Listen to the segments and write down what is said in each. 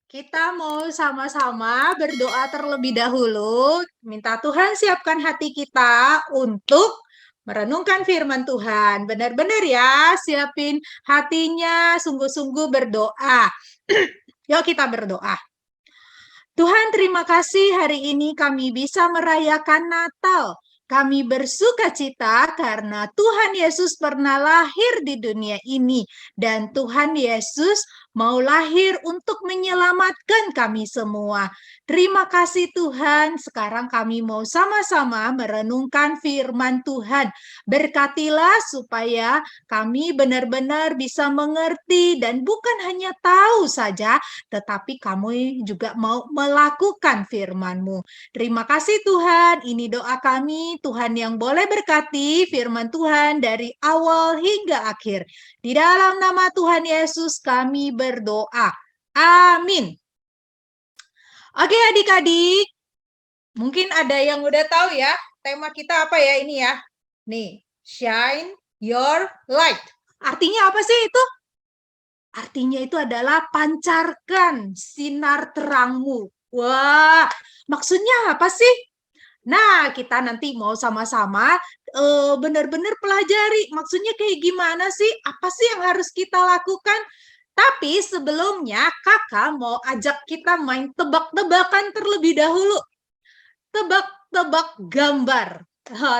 Kita mau sama-sama berdoa terlebih dahulu. Minta Tuhan siapkan hati kita untuk merenungkan firman Tuhan. Benar-benar ya, siapin hatinya, sungguh-sungguh berdoa. Yuk kita berdoa. Tuhan, terima kasih hari ini kami bisa merayakan Natal. Kami bersuka cita karena Tuhan Yesus pernah lahir di dunia ini. Dan Tuhan Yesus mau lahir untuk menyelamatkan kami semua. Terima kasih Tuhan. Sekarang kami mau sama-sama merenungkan firman Tuhan. Berkatilah supaya kami benar-benar bisa mengerti dan bukan hanya tahu saja, tetapi kamu juga mau melakukan firman-Mu. Terima kasih Tuhan, ini doa kami, Tuhan yang boleh berkati firman Tuhan dari awal hingga akhir. Di dalam nama Tuhan Yesus kami berdoa. Amin. Oke adik-adik, mungkin ada yang udah tahu ya, tema kita apa ya ini ya? Nih, shine your light. Artinya apa sih itu? Artinya itu adalah pancarkan sinar terangmu. Wah, maksudnya apa sih? Nah, kita nanti mau sama-sama benar-benar pelajari. Maksudnya kayak gimana sih? Apa sih yang harus kita lakukan? Tapi sebelumnya kakak mau ajak kita main tebak-tebakan terlebih dahulu. Tebak-tebak gambar.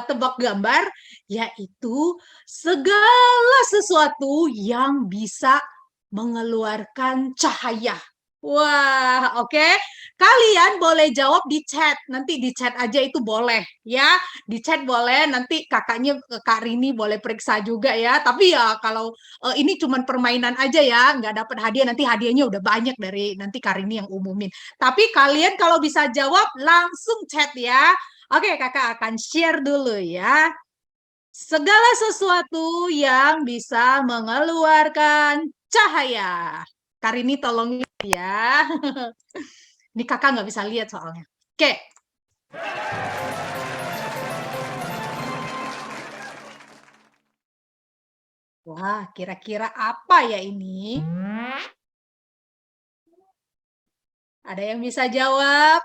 Tebak gambar yaitu segala sesuatu yang bisa mengeluarkan cahaya. Wah, oke. Kalian boleh jawab di chat. Nanti di chat aja itu boleh ya. Di chat boleh, nanti kakaknya Kak Rini boleh periksa juga ya. Tapi ya kalau ini cuma permainan aja ya, nggak dapat hadiah, nanti hadiahnya udah banyak dari nanti Kak Rini yang umumin. Tapi kalian kalau bisa jawab langsung chat ya. Oke, kakak akan share dulu ya. Segala sesuatu yang bisa mengeluarkan cahaya. Karini tolong ya. Ini kakak nggak bisa lihat soalnya. Oke. Wah, kira-kira apa ya ini? Ada yang bisa jawab?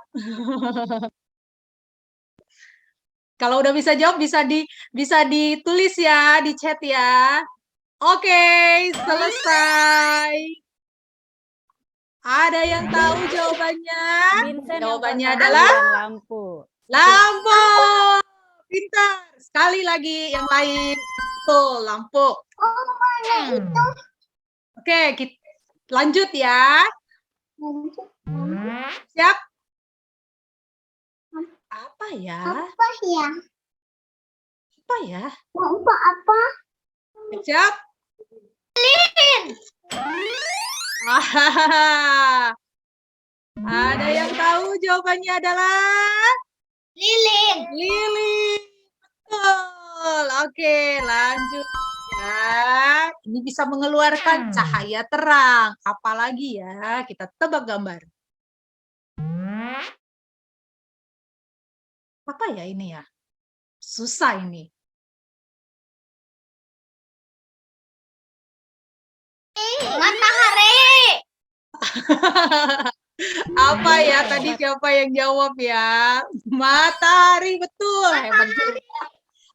Kalau udah bisa jawab bisa ditulis ya di chat ya. Oke, selesai. Ada yang tahu jawabannya? Vincent Jawabannya yang adalah lampu. lampu. Pintar. Sekali lagi yang lain. Tuh, lampu. Oke, kita lanjut ya. Siap? Apa ya? Apa ya? Apa ya? Apa? Siap? Lilin. Ada yang tahu jawabannya adalah Lilin. lilin. Betul. Oke, lanjut ya. Ini bisa mengeluarkan cahaya terang. Apalagi ya? Kita tebak gambar. Apa ya ini ya? Susah ini. Matahari. Apa ya tadi siapa yang jawab ya? Matahari, betul. Hebat juga.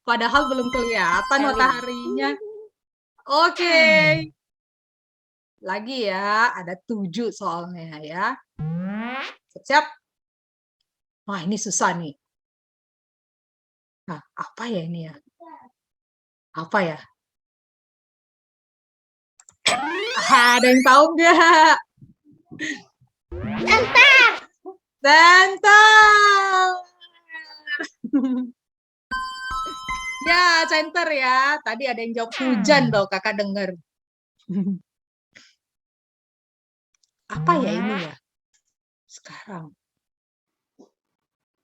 Padahal belum kelihatan mataharinya. Oke. Lagi ya, ada 7 soalnya ya. Siap? Wah, ini susah nih. Nah, apa ya ini ya? Apa ya? Ada yang tahu nggak? Center. Center. Ya, center ya. Tadi ada yang jawab hujan loh, kakak dengar. Apa ya ini ya? Sekarang.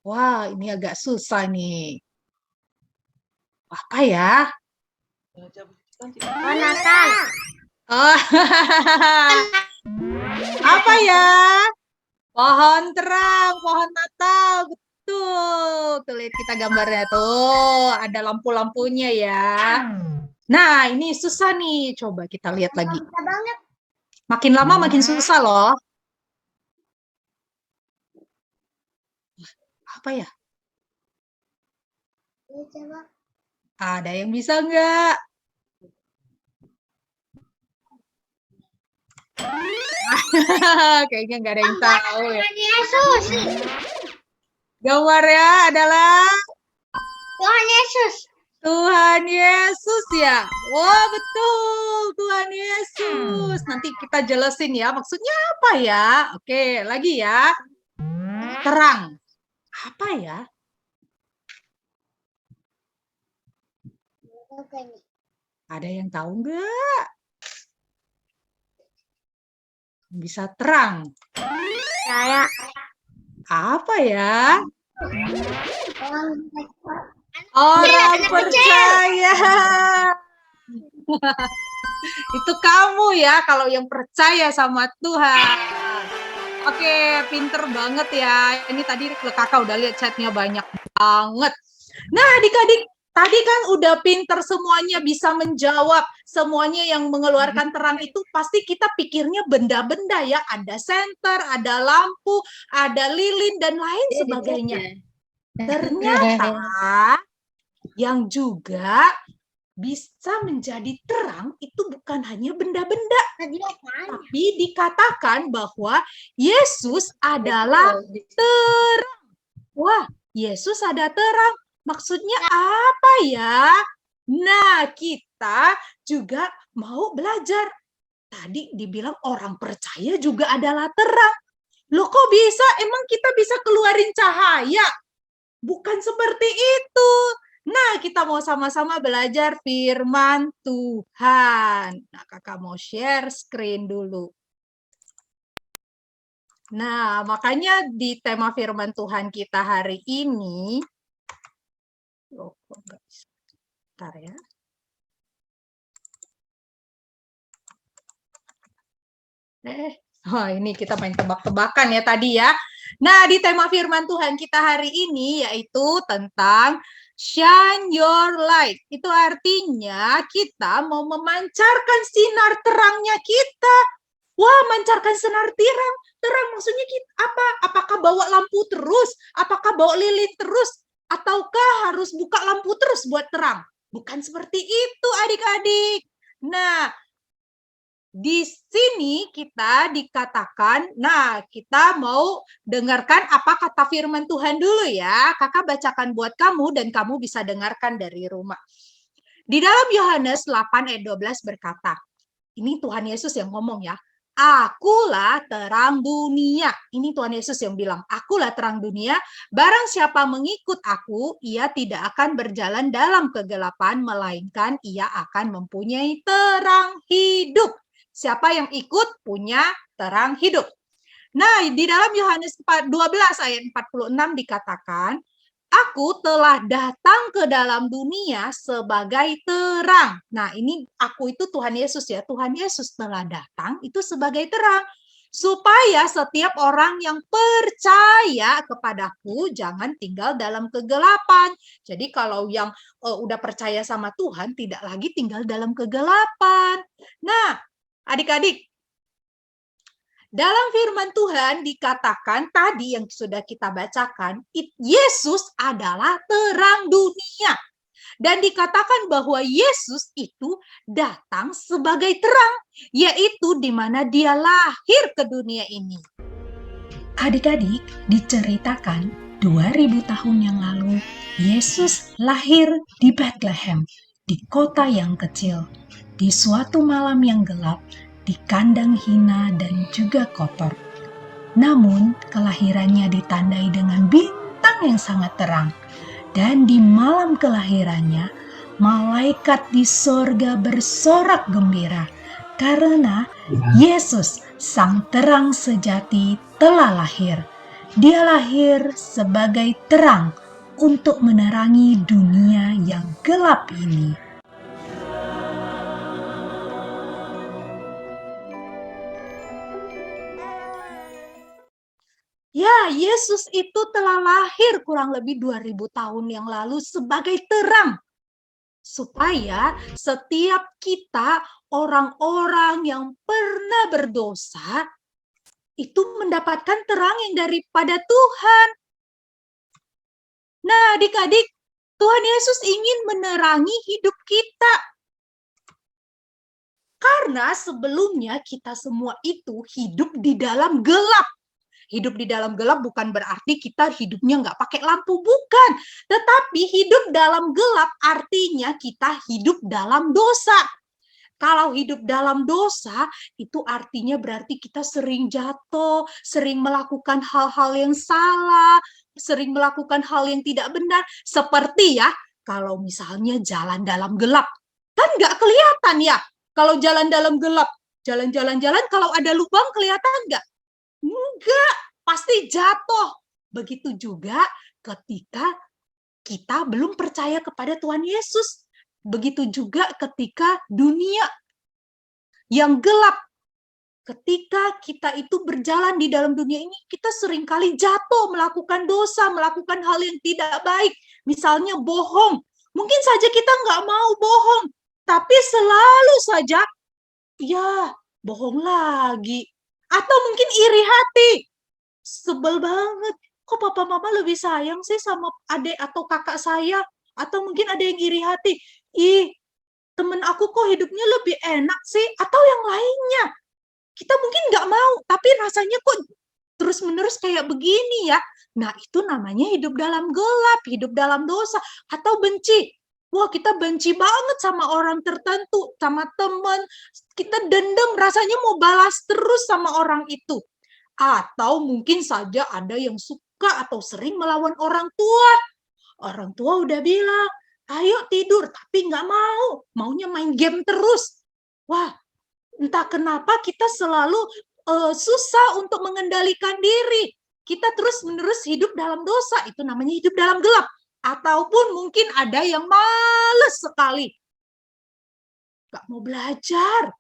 Wah, ini agak susah nih. Apa ya? Natal. Oh. Apa ya? Pohon terang, pohon Natal. Betul. Tuh lihat kita gambarnya tuh, ada lampu-lampunya ya. Nah, ini susah nih. Coba kita lihat lagi. Susah banget. Makin lama makin susah loh. Apa ya? Coba. Ada yang bisa nggak? Kayaknya nggak ada yang tahu ya. Tuhan Yesus. Gambarnya adalah Tuhan Yesus. Tuhan Yesus ya. Wah, betul. Tuhan Yesus. Nanti kita jelasin ya, maksudnya apa ya? Oke, lagi ya. Terang. Apa ya? Ada yang tahu nggak? Bisa terang. Saya. Apa ya? Orang Orang kecil. percaya. Itu kamu ya kalau yang percaya sama Tuhan. Oke, pinter banget ya. Ini tadi kakak udah lihat chatnya banyak banget. Nah, adik-adik, tadi kan udah pinter semuanya bisa menjawab. Semuanya yang mengeluarkan terang itu pasti kita pikirnya benda-benda ya. Ada senter, ada lampu, ada lilin, dan lain sebagainya. Ternyata yang juga bisa menjadi terang itu bukan hanya benda-benda, tapi dikatakan bahwa Yesus adalah terang. Wah, Yesus ada terang. Maksudnya apa ya? Nah, kita juga mau belajar. Tadi dibilang orang percaya juga adalah terang. Loh, kok bisa? Emang kita bisa keluarin cahaya? Bukan seperti itu. Nah, kita mau sama-sama belajar firman Tuhan. Nah, kakak mau share screen dulu. Nah, makanya di tema firman Tuhan kita hari ini, oh, kok enggak bisa. Bentar ya. Oh, ini kita main tebak-tebakan ya tadi ya. Nah, di tema firman Tuhan kita hari ini yaitu tentang shine your light. Itu artinya kita mau memancarkan sinar terangnya kita. Wah, mancarkan sinar terang. Terang maksudnya kita apa? Apakah bawa lampu terus? Apakah bawa lilin terus? Ataukah harus buka lampu terus buat terang? Bukan seperti itu, adik-adik. Nah, di sini kita dikatakan, nah kita mau dengarkan apa kata firman Tuhan dulu ya. Kakak bacakan buat kamu dan kamu bisa dengarkan dari rumah. Di dalam Yohanes 8 ayat 12 berkata, ini Tuhan Yesus yang ngomong ya, akulah terang dunia. Ini Tuhan Yesus yang bilang, akulah terang dunia, barang siapa mengikut aku, ia tidak akan berjalan dalam kegelapan, melainkan ia akan mempunyai terang hidup. Siapa yang ikut punya terang hidup. Nah, di dalam Yohanes 12 ayat 46 dikatakan, aku telah datang ke dalam dunia sebagai terang. Nah, ini aku itu Tuhan Yesus ya. Tuhan Yesus telah datang itu sebagai terang. Supaya setiap orang yang percaya kepadaku jangan tinggal dalam kegelapan. Jadi kalau yang udah percaya sama Tuhan tidak lagi tinggal dalam kegelapan. Nah, adik-adik, dalam firman Tuhan dikatakan tadi yang sudah kita bacakan, Yesus adalah terang dunia. Dan dikatakan bahwa Yesus itu datang sebagai terang, yaitu di mana dia lahir ke dunia ini. Adik-adik, diceritakan 2000 tahun yang lalu, Yesus lahir di Bethlehem, di kota yang kecil, di suatu malam yang gelap, di kandang hina dan juga kotor. Namun, kelahirannya ditandai dengan bintang yang sangat terang. Dan di malam kelahirannya, malaikat di sorga bersorak gembira karena Yesus, sang terang sejati, telah lahir. Dia lahir sebagai terang untuk menerangi dunia yang gelap ini. Ya, Yesus itu telah lahir kurang lebih 2000 tahun yang lalu sebagai terang. Supaya setiap kita, orang-orang yang pernah berdosa, itu mendapatkan terang yang daripada Tuhan. Nah, adik-adik, Tuhan Yesus ingin menerangi hidup kita. Karena sebelumnya kita semua itu hidup di dalam gelap. Hidup di dalam gelap bukan berarti kita hidupnya nggak pakai lampu, bukan. Tetapi hidup dalam gelap artinya kita hidup dalam dosa. Kalau hidup dalam dosa, itu artinya berarti kita sering jatuh, sering melakukan hal-hal yang salah, sering melakukan hal yang tidak benar. Seperti ya, kalau misalnya jalan dalam gelap, kan nggak kelihatan ya. Kalau jalan dalam gelap, jalan-jalan-jalan, kalau ada lubang kelihatan nggak? Enggak, pasti jatuh. Begitu juga ketika kita belum percaya kepada Tuhan Yesus. Begitu juga ketika dunia yang gelap. Ketika kita itu berjalan di dalam dunia ini, kita seringkali jatuh, melakukan dosa, melakukan hal yang tidak baik. Misalnya bohong. Mungkin saja kita nggak mau bohong, tapi selalu saja, ya bohong lagi. Atau mungkin iri hati. Sebel banget. Kok papa mama lebih sayang sih sama adik atau kakak saya? Atau mungkin ada yang iri hati. Ih, temen aku kok hidupnya lebih enak sih? Atau yang lainnya. Kita mungkin nggak mau, tapi rasanya kok terus-menerus kayak begini ya. Nah, itu namanya hidup dalam gelap, hidup dalam dosa. Atau benci. Wah, kita benci banget sama orang tertentu, sama teman. Kita dendam, rasanya mau balas terus sama orang itu. Atau mungkin saja ada yang suka atau sering melawan orang tua. Orang tua udah bilang, ayo tidur, tapi nggak mau. Maunya main game terus. Wah, entah kenapa kita selalu susah untuk mengendalikan diri. Kita terus-menerus hidup dalam dosa. Itu namanya hidup dalam gelap. Ataupun mungkin ada yang males sekali. Nggak mau belajar.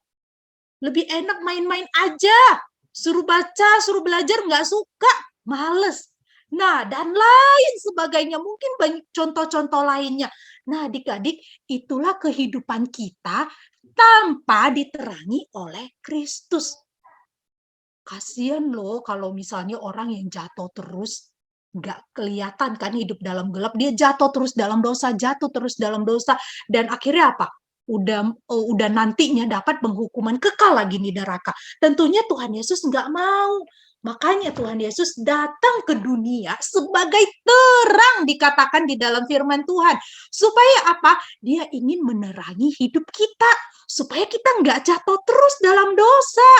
Lebih enak main-main aja. Suruh baca, suruh belajar, nggak suka, males. Nah, dan lain sebagainya. Mungkin banyak contoh-contoh lainnya. Nah, adik-adik, itulah kehidupan kita tanpa diterangi oleh Kristus. Kasian loh kalau misalnya orang yang jatuh terus, nggak kelihatan kan hidup dalam gelap. Dia jatuh terus dalam dosa, jatuh terus dalam dosa. Dan akhirnya apa? Udah nantinya dapat penghukuman kekal lagi di neraka. Tentunya Tuhan Yesus nggak mau. Makanya Tuhan Yesus datang ke dunia sebagai terang, dikatakan di dalam firman Tuhan. Supaya apa? Dia ingin menerangi hidup kita. Supaya kita nggak jatuh terus dalam dosa.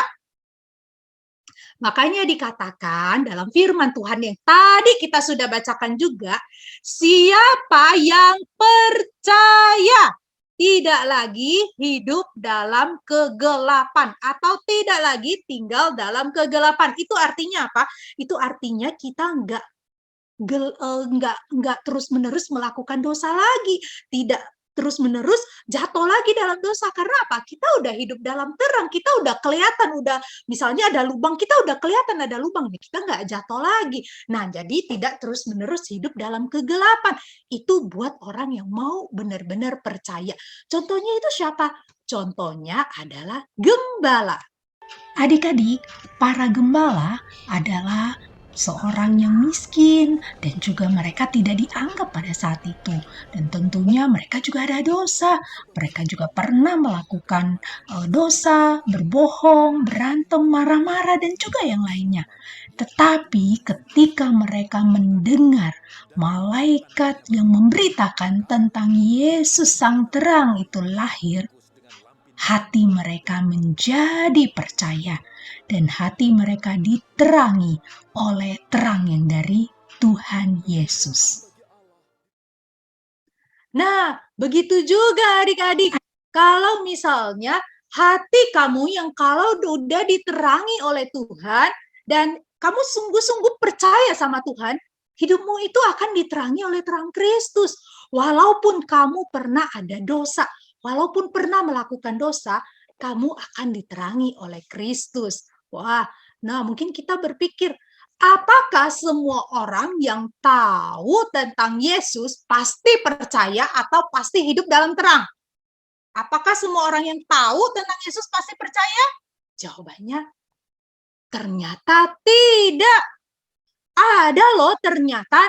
Makanya dikatakan dalam firman Tuhan yang tadi kita sudah bacakan juga, siapa yang percaya tidak lagi hidup dalam kegelapan atau tidak lagi tinggal dalam kegelapan. Itu artinya apa? Itu artinya kita nggak terus-menerus melakukan dosa lagi, tidak terus-menerus jatuh lagi dalam dosa. Karena apa? Kita udah hidup dalam terang, kita udah kelihatan, udah misalnya ada lubang, kita udah kelihatan ada lubang, kita nggak jatuh lagi. Nah, jadi tidak terus-menerus hidup dalam kegelapan. Itu buat orang yang mau benar-benar percaya. Contohnya itu siapa? Contohnya adalah gembala. Adik-adik, para gembala adalah seorang yang miskin dan juga mereka tidak dianggap pada saat itu. Dan tentunya mereka juga ada dosa. Mereka juga pernah melakukan dosa, berbohong, berantem, marah-marah dan juga yang lainnya. Tetapi ketika mereka mendengar malaikat yang memberitakan tentang Yesus Sang Terang itu lahir, hati mereka menjadi percaya dan hati mereka diterangi oleh terang yang dari Tuhan Yesus. Nah, begitu juga adik-adik. Kalau misalnya hati kamu yang kalau udah diterangi oleh Tuhan dan kamu sungguh-sungguh percaya sama Tuhan, hidupmu itu akan diterangi oleh terang Kristus. Walaupun kamu pernah ada dosa, walaupun pernah melakukan dosa, kamu akan diterangi oleh Kristus. Wah, nah mungkin kita berpikir, apakah semua orang yang tahu tentang Yesus pasti percaya atau pasti hidup dalam terang? Apakah semua orang yang tahu tentang Yesus pasti percaya? Jawabannya, ternyata tidak. Ada loh ternyata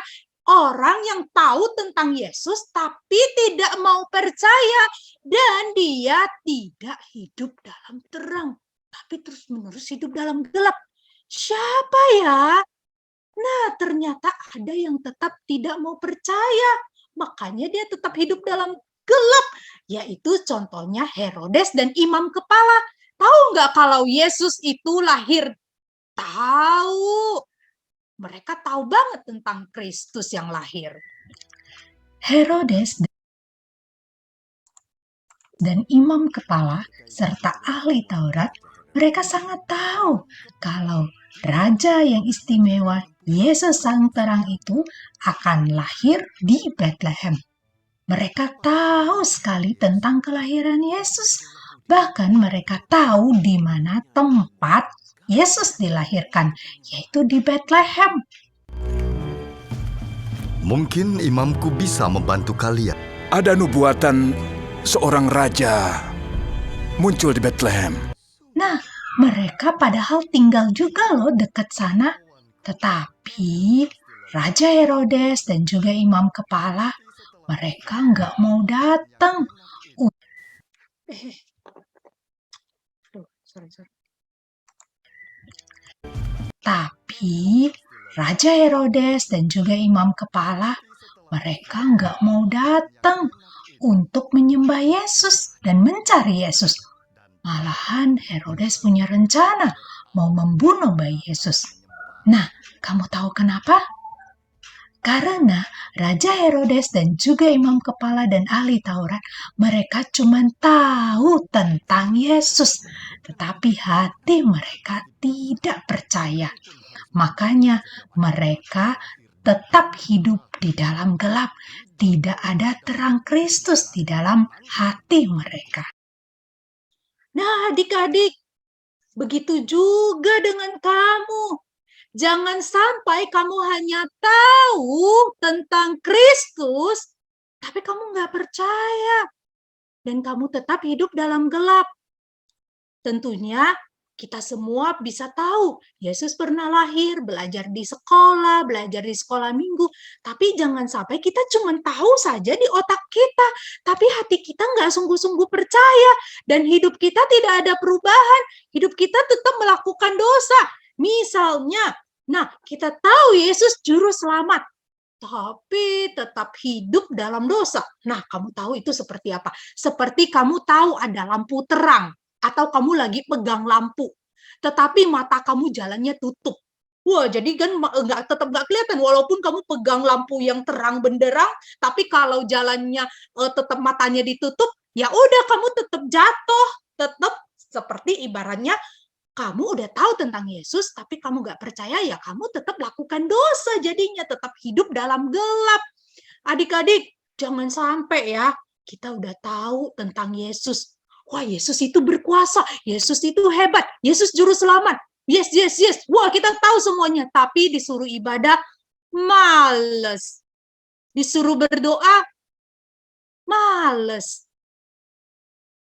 Orang yang tahu tentang Yesus tapi tidak mau percaya dan dia tidak hidup dalam terang, tapi terus-menerus hidup dalam gelap. Siapa ya? Nah, ternyata ada yang tetap tidak mau percaya. Makanya dia tetap hidup dalam gelap. Yaitu contohnya Herodes dan imam kepala. Tahu nggak kalau Yesus itu lahir? Tahu. Mereka tahu banget tentang Kristus yang lahir. Herodes dan imam kepala serta ahli Taurat, mereka sangat tahu kalau raja yang istimewa Yesus Sang Terang itu akan lahir di Bethlehem. Mereka tahu sekali tentang kelahiran Yesus. Bahkan mereka tahu di mana tempat Yesus dilahirkan, yaitu di Bethlehem. Mungkin imamku bisa membantu kalian. Ada nubuatan seorang raja muncul di Bethlehem. Nah, mereka padahal tinggal juga loh dekat sana. Tetapi Raja Herodes dan juga imam kepala, mereka nggak mau datang. Sorry. Tapi Raja Herodes dan juga imam kepala, mereka nggak mau datang untuk menyembah Yesus dan mencari Yesus. Malahan Herodes punya rencana mau membunuh bayi Yesus. Nah, kamu tahu kenapa? Karena Raja Herodes dan juga imam kepala dan ahli Taurat, mereka cuma tahu tentang Yesus, tetapi hati mereka tidak percaya. Makanya mereka tetap hidup di dalam gelap. Tidak ada terang Kristus di dalam hati mereka. Nah, adik-adik, begitu juga dengan kamu. Jangan sampai kamu hanya tahu tentang Kristus, tapi kamu nggak percaya. Dan kamu tetap hidup dalam gelap. Tentunya kita semua bisa tahu, Yesus pernah lahir, belajar di sekolah minggu. Tapi jangan sampai kita cuma tahu saja di otak kita, tapi hati kita nggak sungguh-sungguh percaya. Dan hidup kita tidak ada perubahan, hidup kita tetap melakukan dosa. Misalnya, nah, kita tahu Yesus juru selamat, tapi tetap hidup dalam dosa. Nah, kamu tahu itu seperti apa? Seperti kamu tahu ada lampu terang, atau kamu lagi pegang lampu, tetapi mata kamu jalannya tutup. Wah, jadi kan tetap nggak kelihatan, walaupun kamu pegang lampu yang terang benderang, tapi kalau jalannya tetap matanya ditutup, ya udah kamu tetap jatuh, tetap seperti ibaratnya kamu udah tahu tentang Yesus, tapi kamu gak percaya, ya kamu tetap lakukan dosa jadinya, tetap hidup dalam gelap. Adik-adik, jangan sampai ya, kita udah tahu tentang Yesus. Wah, Yesus itu berkuasa, Yesus itu hebat, Yesus juru selamat. Yes. Wah, kita tahu semuanya, tapi disuruh ibadah, males. Disuruh berdoa, males.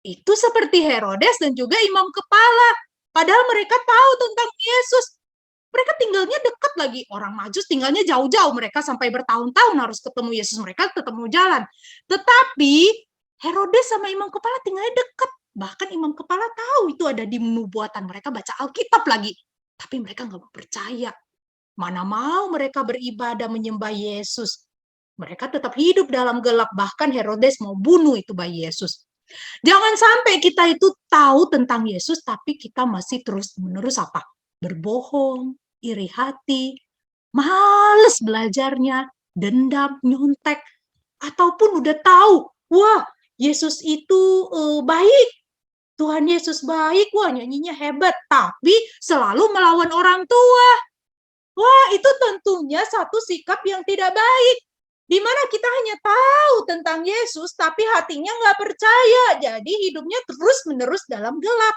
Itu seperti Herodes dan juga imam kepala. Padahal mereka tahu tentang Yesus. Mereka tinggalnya dekat lagi. Orang Majus tinggalnya jauh-jauh. Mereka sampai bertahun-tahun harus ketemu Yesus. Mereka tetap mau jalan. Tetapi Herodes sama imam kepala tinggalnya dekat. Bahkan imam kepala tahu itu ada di nubuatan. Mereka baca Alkitab lagi. Tapi mereka nggak mau percaya. Mana mau mereka beribadah menyembah Yesus. Mereka tetap hidup dalam gelap. Bahkan Herodes mau bunuh itu bayi Yesus. Jangan sampai kita itu tahu tentang Yesus, tapi kita masih terus-menerus apa? Berbohong, iri hati, males belajarnya, dendam, nyontek, ataupun udah tahu, wah Yesus itu baik, Tuhan Yesus baik, wah nyanyinya hebat, tapi selalu melawan orang tua. Wah, itu tentunya satu sikap yang tidak baik. Di mana kita hanya tahu tentang Yesus, tapi hatinya nggak percaya. Jadi hidupnya terus-menerus dalam gelap.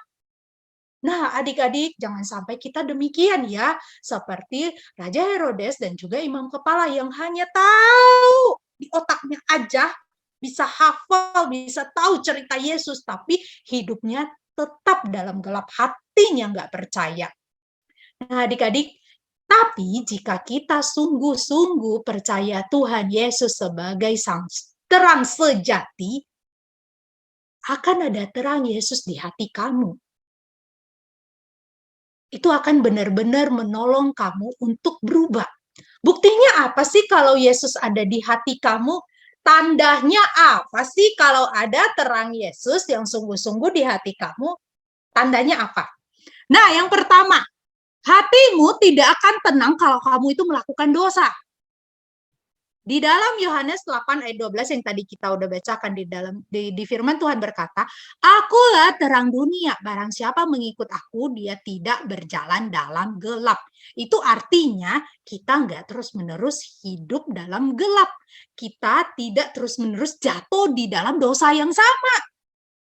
Nah, adik-adik, jangan sampai kita demikian ya. Seperti Raja Herodes dan juga imam kepala yang hanya tahu di otaknya aja, bisa hafal, bisa tahu cerita Yesus, tapi hidupnya tetap dalam gelap, hatinya nggak percaya. Nah, adik-adik, Tapi jika kita sungguh-sungguh percaya Tuhan Yesus sebagai sang terang sejati, akan ada terang Yesus di hati kamu. Itu akan benar-benar menolong kamu untuk berubah. Buktinya apa sih kalau Yesus ada di hati kamu? Tandanya apa sih kalau ada terang Yesus yang sungguh-sungguh di hati kamu? Tandanya apa? Nah, yang pertama, hatimu tidak akan tenang kalau kamu itu melakukan dosa. Di dalam Yohanes 8 ayat 12 yang tadi kita udah bacakan di firman Tuhan berkata, "Akulah terang dunia, barang siapa mengikut aku, dia tidak berjalan dalam gelap." Itu artinya kita nggak terus-menerus hidup dalam gelap. Kita tidak terus-menerus jatuh di dalam dosa yang sama.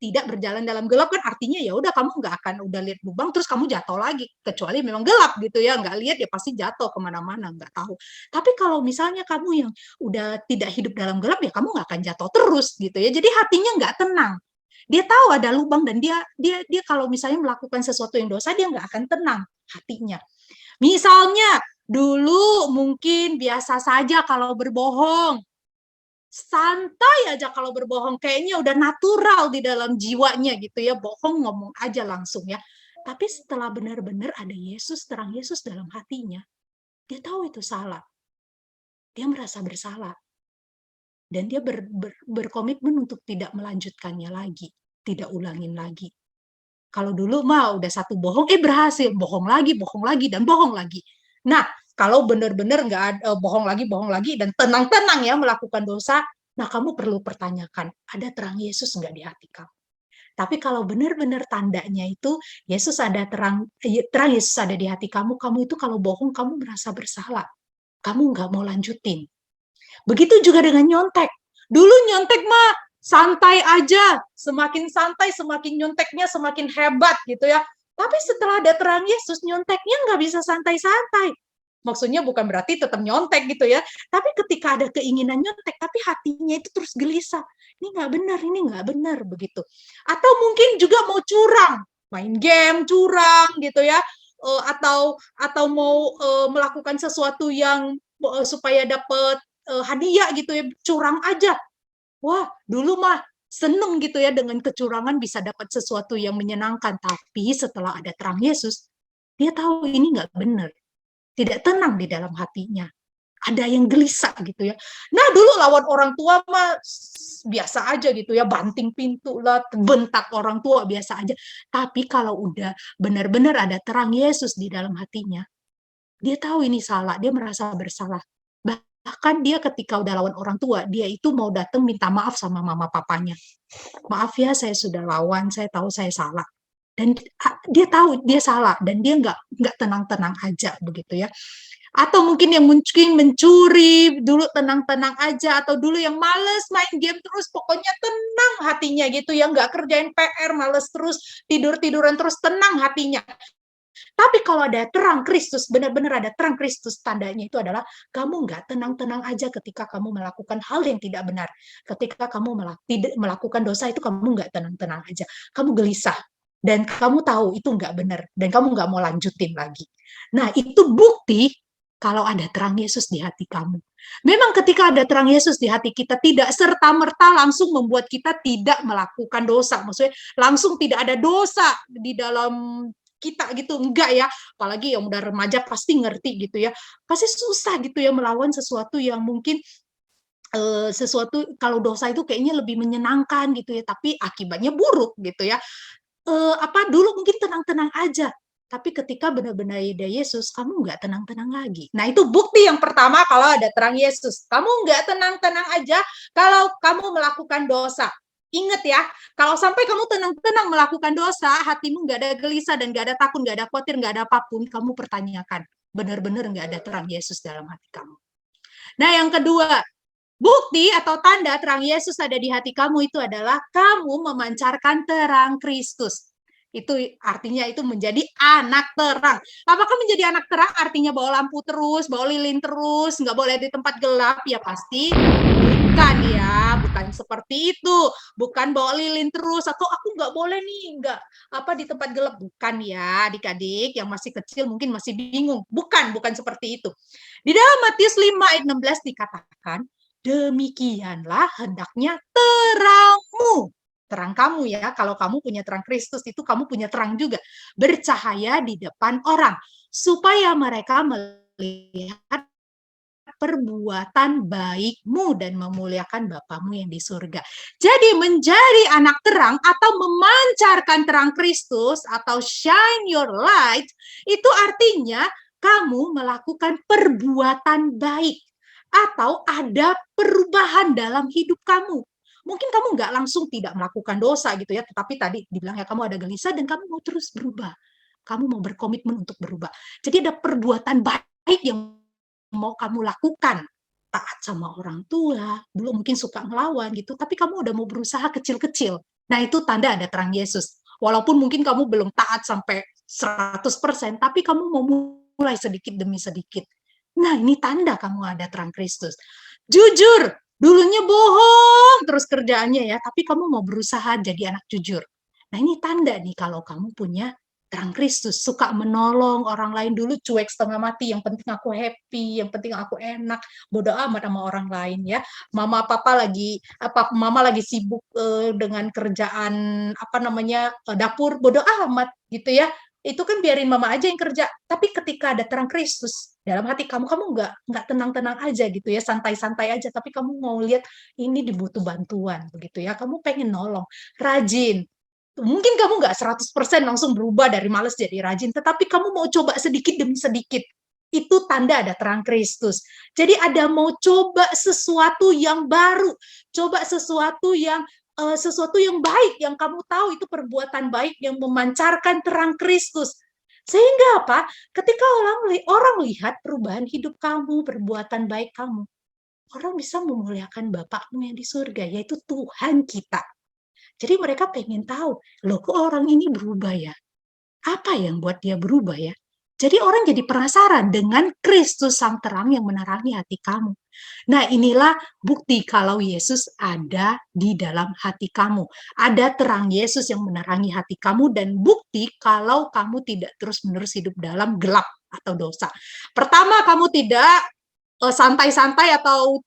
Tidak berjalan dalam gelap kan artinya ya udah kamu nggak akan udah lihat lubang terus kamu jatuh lagi, kecuali memang gelap gitu ya, nggak lihat ya pasti jatuh kemana-mana, nggak tahu. Tapi kalau misalnya kamu yang udah tidak hidup dalam gelap ya kamu nggak akan jatuh terus gitu ya, jadi hatinya nggak tenang. Dia tahu ada lubang dan dia kalau misalnya melakukan sesuatu yang dosa dia nggak akan tenang hatinya. Misalnya dulu mungkin biasa saja kalau berbohong, santai aja kalau berbohong, kayaknya udah natural di dalam jiwanya gitu ya, bohong ngomong aja langsung ya. Tapi setelah benar-benar ada Yesus, terang Yesus dalam hatinya, dia tahu itu salah. Dia merasa bersalah. Dan dia berkomitmen untuk tidak melanjutkannya lagi, tidak ulangin lagi. Kalau dulu mah udah satu bohong, berhasil, bohong lagi, dan bohong lagi. Nah, kalau benar-benar nggak ada bohong lagi, dan tenang-tenang ya melakukan dosa, nah kamu perlu pertanyakan, ada terang Yesus nggak di hati kamu? Tapi kalau benar-benar tandanya itu, Yesus ada terang Yesus ada di hati kamu, kamu itu kalau bohong, kamu merasa bersalah. Kamu nggak mau lanjutin. Begitu juga dengan nyontek. Dulu nyontek mah santai aja, semakin santai, semakin nyonteknya semakin hebat gitu ya. Tapi setelah ada terang Yesus, nyonteknya nggak bisa santai-santai. Maksudnya bukan berarti tetap nyontek gitu ya, tapi ketika ada keinginan nyontek, tapi hatinya itu terus gelisah. Ini nggak benar, begitu. Atau mungkin juga mau curang, main game curang gitu ya, atau mau melakukan sesuatu yang supaya dapat hadiah gitu ya, curang aja. Wah, dulu mah seneng gitu ya dengan kecurangan bisa dapat sesuatu yang menyenangkan. Tapi setelah ada terang Yesus, dia tahu ini nggak benar. Tidak tenang di dalam hatinya. Ada yang gelisah gitu ya. Nah, dulu lawan orang tua mah biasa aja gitu ya, banting pintu lah, bentak orang tua biasa aja. Tapi kalau udah benar-benar ada terang Yesus di dalam hatinya, dia tahu ini salah, dia merasa bersalah. Bahkan dia ketika udah lawan orang tua, dia itu mau datang minta maaf sama mama papanya. Maaf ya, saya sudah lawan, saya tahu saya salah. Dan dia tahu dia salah, dan dia nggak tenang-tenang aja begitu ya. Atau mungkin yang mungkin mencuri, dulu tenang-tenang aja, atau dulu yang males main game terus, pokoknya tenang hatinya gitu ya, nggak kerjain PR, males terus, tidur-tiduran terus, tenang hatinya. Tapi kalau ada terang Kristus, benar-benar ada terang Kristus, tandanya itu adalah kamu nggak tenang-tenang aja ketika kamu melakukan hal yang tidak benar. Ketika kamu melakukan dosa itu kamu nggak tenang-tenang aja. Kamu gelisah. Dan kamu tahu itu nggak benar. Dan kamu nggak mau lanjutin lagi. Nah, itu bukti kalau ada terang Yesus di hati kamu. Memang ketika ada terang Yesus di hati kita, tidak serta-merta langsung membuat kita tidak melakukan dosa. Maksudnya langsung tidak ada dosa di dalam kita gitu, enggak ya, apalagi yang udah remaja pasti ngerti gitu ya, pasti susah gitu ya melawan sesuatu yang mungkin sesuatu kalau dosa itu kayaknya lebih menyenangkan gitu ya, tapi akibatnya buruk gitu ya. Dulu mungkin tenang-tenang aja, tapi ketika benar-benar ada Yesus, kamu nggak tenang-tenang lagi. Nah, itu bukti yang pertama kalau ada terang Yesus. Kamu nggak tenang-tenang aja kalau kamu melakukan dosa. Ingat ya, kalau sampai kamu tenang-tenang melakukan dosa, hatimu nggak ada gelisah dan nggak ada takut, nggak ada khawatir, nggak ada apapun, kamu pertanyakan, benar-benar nggak ada terang Yesus dalam hati kamu. Nah, yang kedua, bukti atau tanda terang Yesus ada di hati kamu itu adalah kamu memancarkan terang Kristus. Itu artinya itu menjadi anak terang. Apakah menjadi anak terang artinya bawa lampu terus, bawa lilin terus, nggak boleh di tempat gelap? Ya pasti bukan ya, bukan seperti itu. Bukan bawa lilin terus atau aku nggak boleh nih, nggak di tempat gelap. Bukan ya, adik-adik yang masih kecil mungkin masih bingung. Bukan seperti itu. Di dalam Matius 5 ayat 16 dikatakan, demikianlah hendaknya terangmu. Terang kamu ya, kalau kamu punya terang Kristus itu kamu punya terang juga. Bercahaya di depan orang, supaya mereka melihat perbuatan baikmu dan memuliakan Bapamu yang di surga. Jadi menjadi anak terang atau memancarkan terang Kristus atau shine your light, itu artinya kamu melakukan perbuatan baik atau ada perubahan dalam hidup kamu. Mungkin kamu nggak langsung tidak melakukan dosa gitu ya, tetapi tadi dibilang ya kamu ada gelisah dan kamu mau terus berubah. Kamu mau berkomitmen untuk berubah. Jadi ada perbuatan baik yang mau kamu lakukan. Taat sama orang tua, dulu mungkin suka ngelawan gitu, tapi kamu udah mau berusaha kecil-kecil. Nah itu tanda ada terang Yesus. Walaupun mungkin kamu belum taat sampai 100%, tapi kamu mau mulai sedikit demi sedikit. Nah ini tanda kamu ada terang Kristus. Jujur, dulunya bohong terus kerjaannya ya, tapi kamu mau berusaha jadi anak jujur. Nah ini tanda nih kalau kamu punya terang Kristus, suka menolong orang lain. Dulu cuek setengah mati, yang penting aku happy, yang penting aku enak, bodo amat sama orang lain ya. Mama lagi sibuk dengan kerjaan dapur, bodo amat gitu ya. Itu kan biarin mama aja yang kerja. Tapi ketika ada terang Kristus dalam hati kamu, kamu nggak tenang-tenang aja gitu ya, santai-santai aja. Tapi kamu mau lihat ini dibutuh bantuan begitu ya. Kamu pengen nolong, rajin. Mungkin kamu nggak 100% langsung berubah dari malas jadi rajin, tetapi kamu mau coba sedikit demi sedikit. Itu tanda ada terang Kristus. Jadi ada mau coba sesuatu yang baru, coba sesuatu yang baik, yang kamu tahu itu perbuatan baik yang memancarkan terang Kristus. Sehingga apa? Ketika orang lihat perubahan hidup kamu, perbuatan baik kamu, orang bisa memuliakan Bapakmu yang di surga, yaitu Tuhan kita. Jadi mereka pengen tahu, loh kok orang ini berubah ya? Apa yang buat dia berubah ya? Jadi orang jadi penasaran dengan Kristus sang terang yang menerangi hati kamu. Nah inilah bukti kalau Yesus ada di dalam hati kamu. Ada terang Yesus yang menerangi hati kamu dan bukti kalau kamu tidak terus-menerus hidup dalam gelap atau dosa. Pertama, kamu tidak santai-santai atau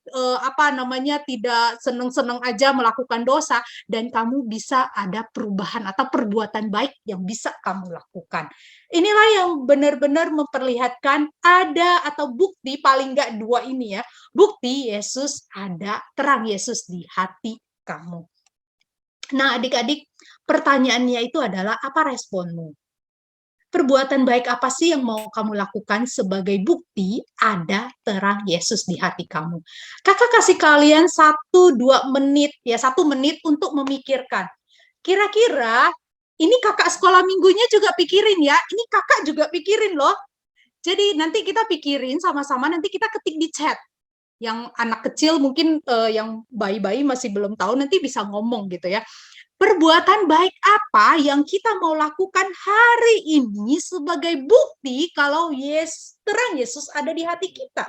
tidak seneng-seneng aja melakukan dosa, dan kamu bisa ada perubahan atau perbuatan baik yang bisa kamu lakukan. Inilah yang benar-benar memperlihatkan ada atau bukti, paling nggak dua ini ya, bukti Yesus ada, terang Yesus di hati kamu. Nah adik-adik, pertanyaannya itu adalah apa responmu? Perbuatan baik apa sih yang mau kamu lakukan sebagai bukti ada terang Yesus di hati kamu? Kakak kasih kalian 1-2 menit, ya 1 menit untuk memikirkan. Kira-kira, ini kakak sekolah minggunya juga pikirin ya, ini kakak juga pikirin loh. Jadi nanti kita pikirin sama-sama, nanti kita ketik di chat. Yang anak kecil mungkin yang bayi-bayi masih belum tahu, nanti bisa ngomong gitu ya. Perbuatan baik apa yang kita mau lakukan hari ini sebagai bukti kalau terang Yesus ada di hati kita?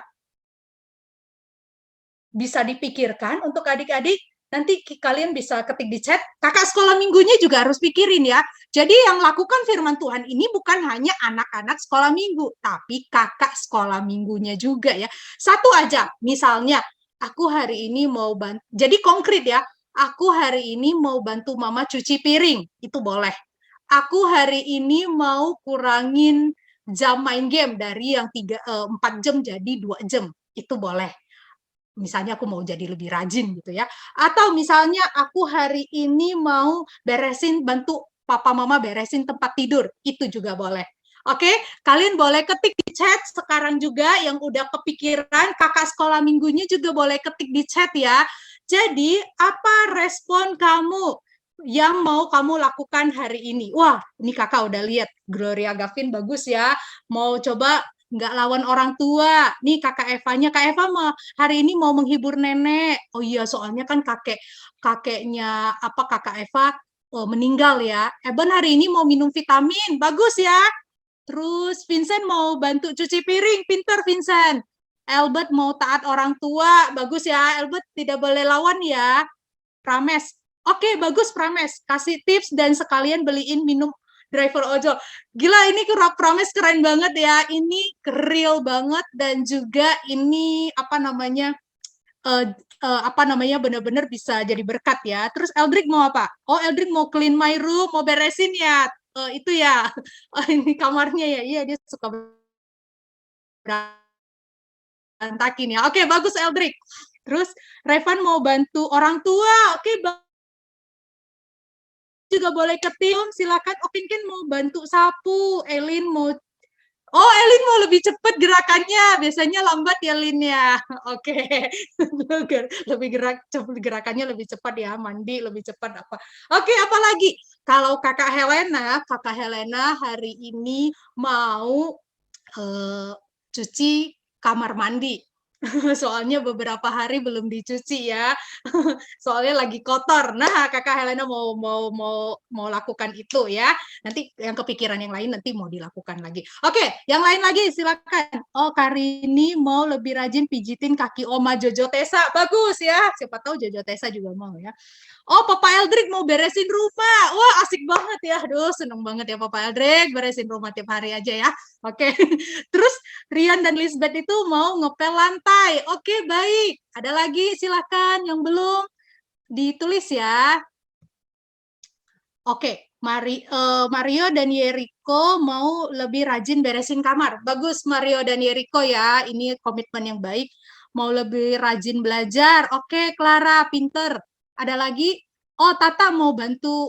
Bisa dipikirkan untuk adik-adik, nanti kalian bisa ketik di chat. Kakak sekolah minggunya juga harus pikirin ya. Jadi yang lakukan firman Tuhan ini bukan hanya anak-anak sekolah minggu, tapi kakak sekolah minggunya juga ya. Satu aja, misalnya, aku hari ini mau bantu, jadi konkret ya, aku hari ini mau bantu mama cuci piring, itu boleh. Aku hari ini mau kurangin jam main game dari yang 4 jam jadi 2 jam, itu boleh. Misalnya aku mau jadi lebih rajin gitu ya. Atau misalnya aku hari ini mau bantu papa mama beresin tempat tidur, itu juga boleh. Oke, kalian boleh ketik di chat sekarang juga yang udah kepikiran, kakak sekolah minggunya juga boleh ketik di chat ya. Jadi, apa respon kamu yang mau kamu lakukan hari ini? Wah, ini kakak udah lihat, Gloria Gavin bagus ya, mau coba nggak lawan orang tua. Nih kakak Evanya, Kak Eva hari ini mau menghibur nenek. Oh iya, soalnya kan kakak Eva meninggal ya. Eben hari ini mau minum vitamin, bagus ya. Terus Vincent mau bantu cuci piring, pinter Vincent. Albert mau taat orang tua, bagus ya. Albert tidak boleh lawan ya. Prames, oke bagus Prames. Kasih tips dan sekalian beliin minum driver ojol. Gila ini Prames keren banget ya. Ini real banget dan juga ini benar-benar bisa jadi berkat ya. Terus Eldrick mau apa? Oh, Eldrick mau clean my room, mau beresin ya. Itu ya. Oh, ini kamarnya ya. Iya, dia suka berantakin ya. Oke, bagus Eldrick. Terus Revan mau bantu orang tua. Oke, juga boleh ketim, silakan. Opinkin mau bantu sapu. Elin mau Elin mau lebih cepat gerakannya. Biasanya lambat ya, Lin ya. Oke. Gerakannya lebih cepat ya, mandi lebih cepat apa. Oke, apa lagi? Kalau Kakak Helena hari ini mau cuci kamar mandi. Soalnya beberapa hari belum dicuci ya. Soalnya lagi kotor. Nah, Kakak Helena mau lakukan itu ya. Nanti yang kepikiran yang lain nanti mau dilakukan lagi. Oke, yang lain lagi silakan. Oh, Karini mau lebih rajin pijitin kaki Oma Jojo Tessa. Bagus ya. Siapa tahu Jojo Tessa juga mau ya. Oh, Papa Eldrick mau beresin rumah. Wah, asik banget ya. Aduh, seneng banget ya Papa Eldrick beresin rumah tiap hari aja ya. Oke. Terus Rian dan Lisbeth itu mau ngepel lantai. Oke, baik. Ada lagi silakan yang belum ditulis ya. Oke, Mario dan Yeriko mau lebih rajin beresin kamar. Bagus Mario dan Yeriko ya. Ini komitmen yang baik. Mau lebih rajin belajar. Oke, Clara, pinter. Ada lagi? Oh, Tata mau bantu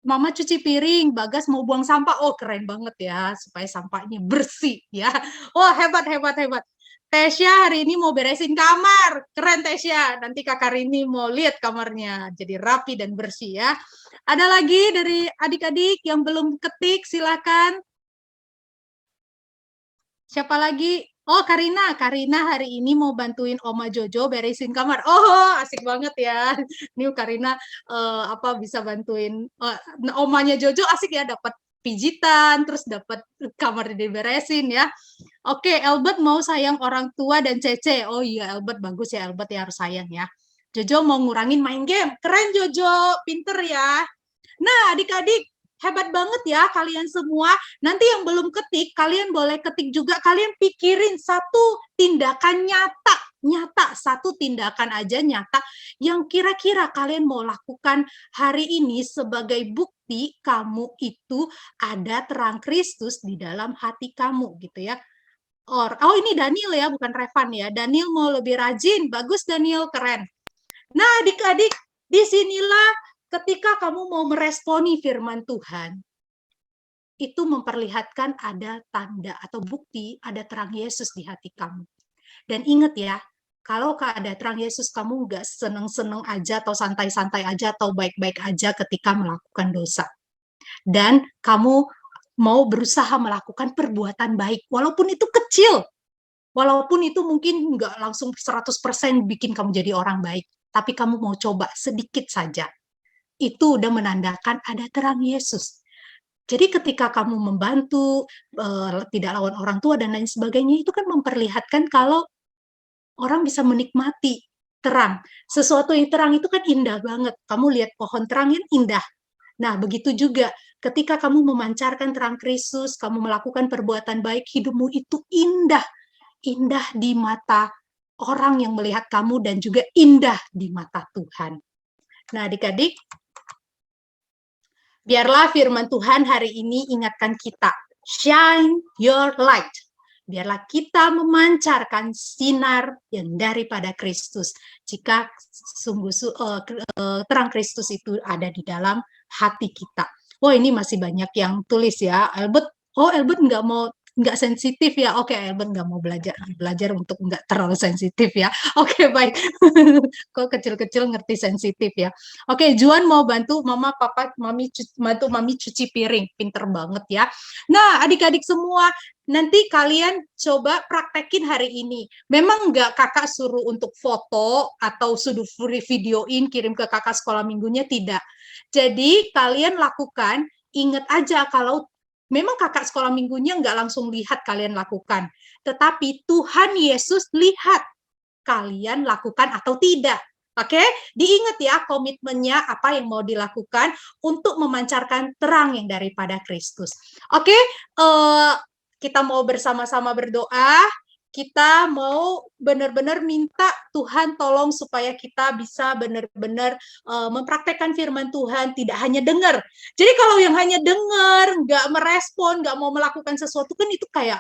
Mama cuci piring, Bagas mau buang sampah. Oh, keren banget ya, supaya sampahnya bersih ya. Oh, hebat, hebat, hebat. Tesya hari ini mau beresin kamar. Keren Tesya. Nanti Kakak Rini mau lihat kamarnya. Jadi rapi dan bersih ya. Ada lagi dari adik-adik yang belum ketik, silakan. Siapa lagi? Oh, Karina hari ini mau bantuin Oma Jojo beresin kamar. Oh, asik banget ya. Nih Karina bisa bantuin omanya Jojo, asik ya, dapat pijitan, terus dapat kamar diberesin ya. Oke, Albert mau sayang orang tua dan Cece. Oh iya, Albert bagus ya, Albert ya harus sayang ya. Jojo mau ngurangin main game. Keren Jojo, pinter ya. Nah, adik-adik, hebat banget ya kalian semua. Nanti yang belum ketik, kalian boleh ketik juga. Kalian pikirin satu tindakan nyata, satu tindakan aja nyata yang kira-kira kalian mau lakukan hari ini sebagai bukti kamu itu ada terang Kristus di dalam hati kamu gitu ya. Oh ini Daniel ya, bukan Revan ya. Daniel mau lebih rajin, bagus Daniel, keren. Nah adik-adik, disinilah ketika kamu mau meresponi firman Tuhan, itu memperlihatkan ada tanda atau bukti ada terang Yesus di hati kamu. Dan ingat ya, kalau ada terang Yesus, kamu nggak seneng-seneng aja atau santai-santai aja atau baik-baik aja ketika melakukan dosa. Dan kamu mau berusaha melakukan perbuatan baik, walaupun itu kecil, walaupun itu mungkin nggak langsung 100% bikin kamu jadi orang baik, tapi kamu mau coba sedikit saja. Itu udah menandakan ada terang Yesus. Jadi ketika kamu membantu, tidak lawan orang tua dan lain sebagainya, itu kan memperlihatkan kalau orang bisa menikmati terang. Sesuatu yang terang itu kan indah banget. Kamu lihat pohon terang yang indah. Nah, begitu juga ketika kamu memancarkan terang Kristus, kamu melakukan perbuatan baik, hidupmu itu indah. Indah di mata orang yang melihat kamu dan juga indah di mata Tuhan. Nah, adik-adik, biarlah firman Tuhan hari ini ingatkan kita, shine your light. Biarlah kita memancarkan sinar yang daripada Kristus. Jika sungguh terang Kristus itu ada di dalam hati kita. Oh ini masih banyak yang tulis ya. Albert nggak mau nggak sensitif ya. Oke, Elben nggak mau belajar untuk nggak terlalu sensitif ya. Oke, baik. Kok kecil-kecil ngerti sensitif ya. Oke, Juan mau bantu mama, papa, bantu mami cuci piring. Pinter banget ya. Nah, adik-adik semua, nanti kalian coba praktekin hari ini. Memang nggak kakak suruh untuk foto atau suruh videoin, kirim ke kakak sekolah minggunya, tidak. Jadi kalian lakukan, ingat aja kalau memang kakak sekolah minggunya nggak langsung lihat kalian lakukan. Tetapi Tuhan Yesus lihat kalian lakukan atau tidak. Oke, diingat ya komitmennya apa yang mau dilakukan untuk memancarkan terang yang daripada Kristus. Oke, kita mau bersama-sama berdoa. Kita mau benar-benar minta Tuhan tolong supaya kita bisa benar-benar mempraktekkan firman Tuhan, tidak hanya dengar. Jadi kalau yang hanya dengar, nggak merespon, nggak mau melakukan sesuatu, kan itu kayak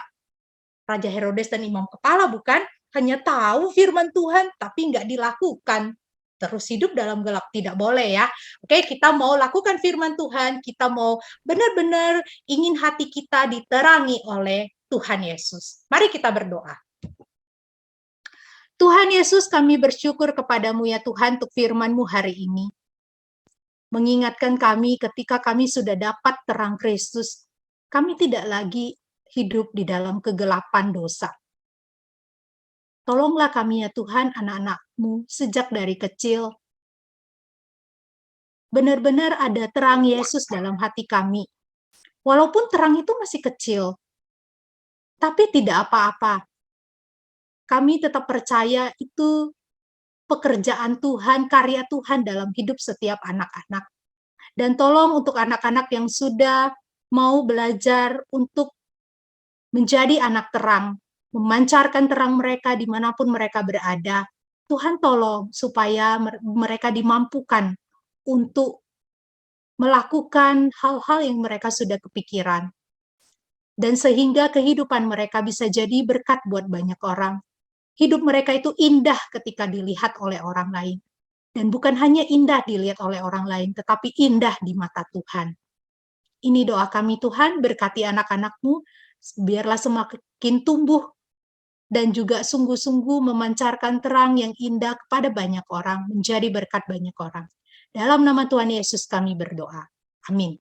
Raja Herodes dan imam kepala, bukan? Hanya tahu firman Tuhan, tapi nggak dilakukan. Terus hidup dalam gelap, tidak boleh ya. Oke, kita mau lakukan firman Tuhan, kita mau benar-benar ingin hati kita diterangi oleh Tuhan Yesus. Mari kita berdoa. Tuhan Yesus, kami bersyukur kepadamu ya Tuhan untuk firman-Mu hari ini. Mengingatkan kami ketika kami sudah dapat terang Kristus, kami tidak lagi hidup di dalam kegelapan dosa. Tolonglah kami ya Tuhan, anak-anak-Mu sejak dari kecil. Benar-benar ada terang Yesus dalam hati kami. Walaupun terang itu masih kecil, tapi tidak apa-apa. Kami tetap percaya itu pekerjaan Tuhan, karya Tuhan dalam hidup setiap anak-anak. Dan tolong untuk anak-anak yang sudah mau belajar untuk menjadi anak terang, memancarkan terang mereka dimanapun mereka berada. Tuhan tolong supaya mereka dimampukan untuk melakukan hal-hal yang mereka sudah kepikiran. Dan sehingga kehidupan mereka bisa jadi berkat buat banyak orang. Hidup mereka itu indah ketika dilihat oleh orang lain. Dan bukan hanya indah dilihat oleh orang lain, tetapi indah di mata Tuhan. Ini doa kami Tuhan, berkati anak-anak-Mu, biarlah semakin tumbuh dan juga sungguh-sungguh memancarkan terang yang indah kepada banyak orang, menjadi berkat banyak orang. Dalam nama Tuhan Yesus kami berdoa. Amin.